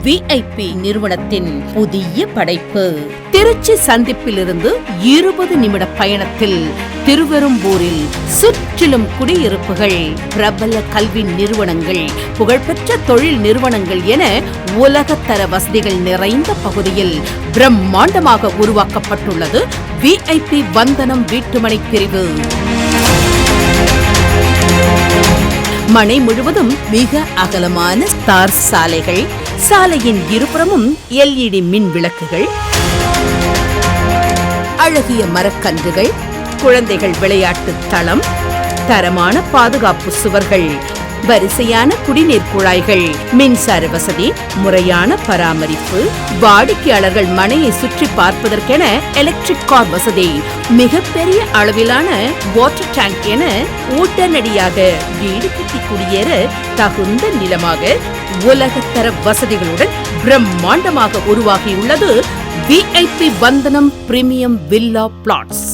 VIP நிறுவனத்தின் புதிய படைப்பு. திருச்சி சந்திப்பிலிருந்து 20 நிமிட பயணத்தில் திருவெரும்பூரில் சுற்றிலும் குடியிருப்புகள், பிரபல கல்வி நிறுவனங்கள், புகழ்பெற்ற தொழில் நிறுவனங்கள் என உலகத்தர வசதிகள் நிறைந்த பகுதியில் பிரம்மாண்டமாக உருவாக்கப்பட்டுள்ளது விஐபி வந்தனம் வீட்டுமனை பிரிவு. மனை முழுவதும் மிக அகலமான தார் சாலைகள், சாலையின் இருபுறமும் LED மின் விளக்குகள், அழகிய மரக்கன்றுகள், குழந்தைகள் விளையாட்டு தளம், தரமான பாதுகாப்பு சுவர்கள், வரிசையான குடிநீர் குழாய்கள், மின்சார வசதி, முறையான பராமரிப்பு, வாடிக்கையாளர்கள் மனையை சுற்றி பார்ப்பதற்கென எலக்ட்ரிக் கார் வசதி, மிகப்பெரிய அளவிலான வாட்டர் டேங்க் என உடனடியாக வீடு கட்டி குடியேற தகுந்த நிலமாக உலகத்தர வசதிகளுடன் பிரம்மாண்டமாக உருவாகியுள்ளது விஐபி வந்தனம் பிரீமியம் வில்லா பிளாட்ஸ்.